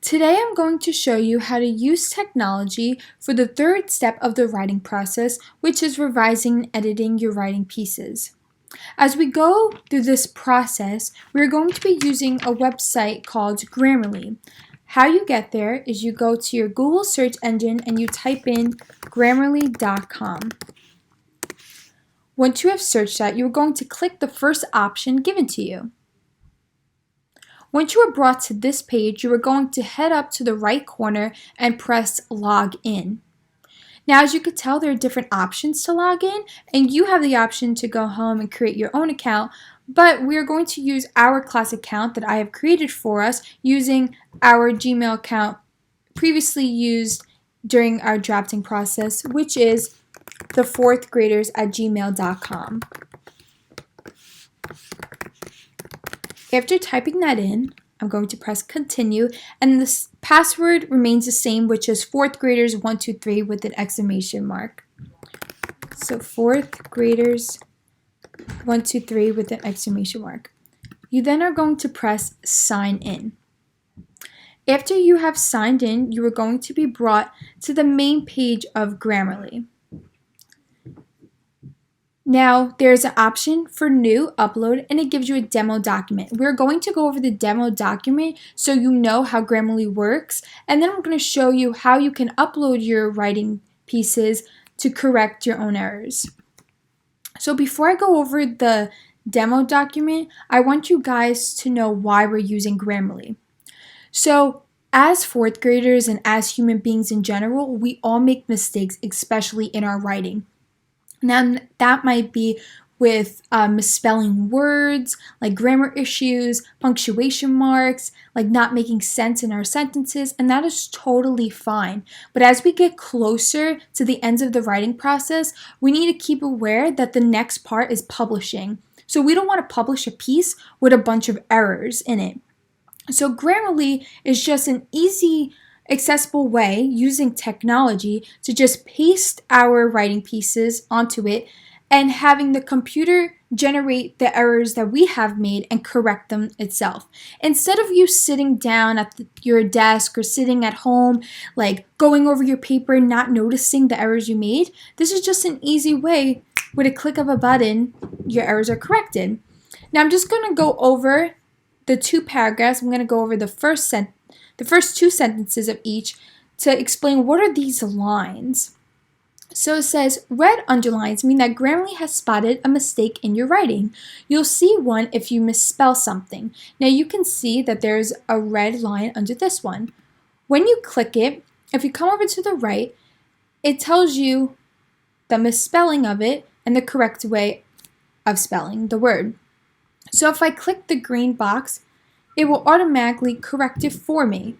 Today I'm going to show you how to use technology for the third step of the writing process, which is revising and editing your writing pieces. As we go through this process, we're going to be using a website called Grammarly. How you get there is you go to your Google search engine and you type in Grammarly.com. Once you have searched that, you're going to click the first option given to you. Once you are brought to this page, you are going to head up to the right corner and press Log In. Now, as you can tell, there are different options to log in, and you have the option to go home and create your own account, but we are going to use our class account that I have created for us using our Gmail account previously used during our drafting process, which is the4thgraders@gmail.com. After typing that in, I'm going to press continue, and the password remains the same, which is 4thgraders123 with an exclamation mark. So 4thgraders123 with an exclamation mark. You then are going to press sign in. After you have signed in, you are going to be brought to the main page of Grammarly. Now, there's an option for new upload, and it gives you a demo document. We're going to go over the demo document so you know how Grammarly works, and then I'm going to show you how you can upload your writing pieces to correct your own errors. So before I go over the demo document, I want you guys to know why we're using Grammarly. So as fourth graders and as human beings in general, we all make mistakes, especially in our writing. Now, that might be with misspelling words, like grammar issues, punctuation marks, like not making sense in our sentences, and that is totally fine. But as we get closer to the ends of the writing process, we need to keep aware that the next part is publishing. So we don't want to publish a piece with a bunch of errors in it. So Grammarly is just an easy, accessible way using technology to just paste our writing pieces onto it and having the computer generate the errors that we have made and correct them itself. Instead of you sitting down at your desk or sitting at home, like going over your paper and not noticing the errors you made, this is just an easy way. With a click of a button, your errors are corrected. Now I'm just going to go over the two paragraphs. I'm going to go over the first two sentences of each to explain what are these lines. So it says, red underlines mean that Grammarly has spotted a mistake in your writing. You'll see one if you misspell something. Now you can see that there's a red line under this one. When you click it, if you come over to the right, it tells you the misspelling of it and the correct way of spelling the word. So if I click the green box, it will automatically correct it for me.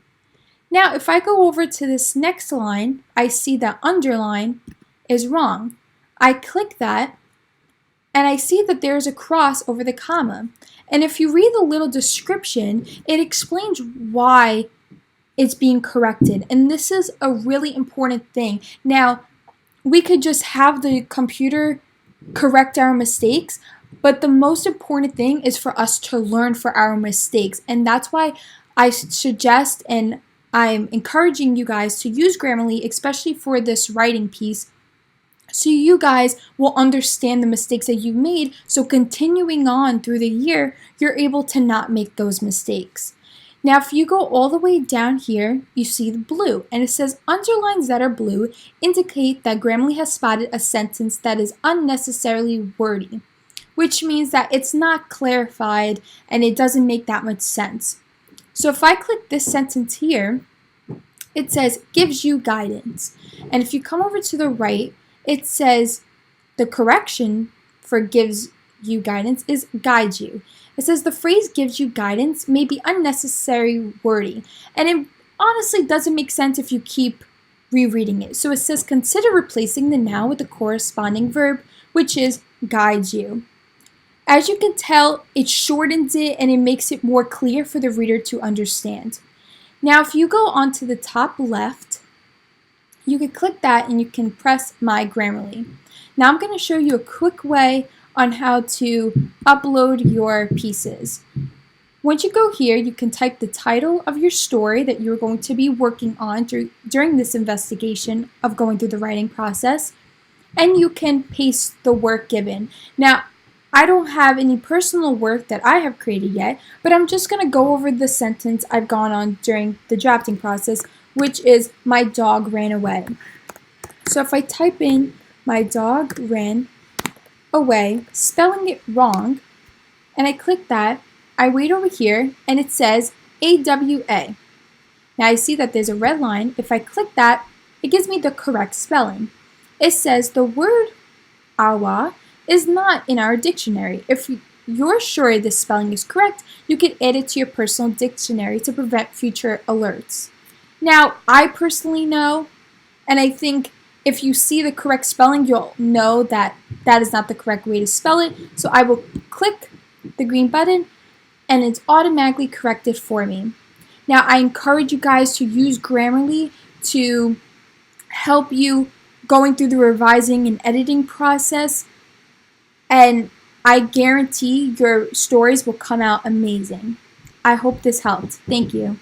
Now, if I go over to this next line, I see that underline is wrong. I click that, and I see that there's a cross over the comma. And if you read the little description, it explains why it's being corrected. And this is a really important thing. Now, we could just have the computer correct our mistakes, but the most important thing is for us to learn for our mistakes. And that's why I suggest and I'm encouraging you guys to use Grammarly, especially for this writing piece, so you guys will understand the mistakes that you've made. So continuing on through the year, you're able to not make those mistakes. Now, if you go all the way down here, you see the blue, and it says underlines that are blue indicate that Grammarly has spotted a sentence that is unnecessarily wordy, which means that it's not clarified and it doesn't make that much sense. So if I click this sentence here, it says gives you guidance. And if you come over to the right, it says the correction for gives you guidance is guides you. It says the phrase gives you guidance may be unnecessary wordy. And it honestly doesn't make sense if you keep rereading it. So it says consider replacing the noun with the corresponding verb, which is guides you. As you can tell, it shortens it and it makes it more clear for the reader to understand. Now, if you go onto the top left, you can click that and you can press My Grammarly. Now, I'm going to show you a quick way on how to upload your pieces. Once you go here, you can type the title of your story that you're going to be working on during this investigation of going through the writing process, and you can paste the work given. Now, I don't have any personal work that I have created yet, but I'm just going to go over the sentence I've gone on during the drafting process, which is, my dog ran away. So if I type in, my dog ran away, spelling it wrong, and I click that, I wait over here, and it says AWA. Now I see that there's a red line. If I click that, it gives me the correct spelling. It says the word awa is not in our dictionary. If you're sure this spelling is correct, you can add it to your personal dictionary to prevent future alerts. Now, I personally know, and I think if you see the correct spelling, you'll know that that is not the correct way to spell it. So I will click the green button, and it's automatically corrected for me. Now, I encourage you guys to use Grammarly to help you going through the revising and editing process, and I guarantee your stories will come out amazing. I hope this helped. Thank you.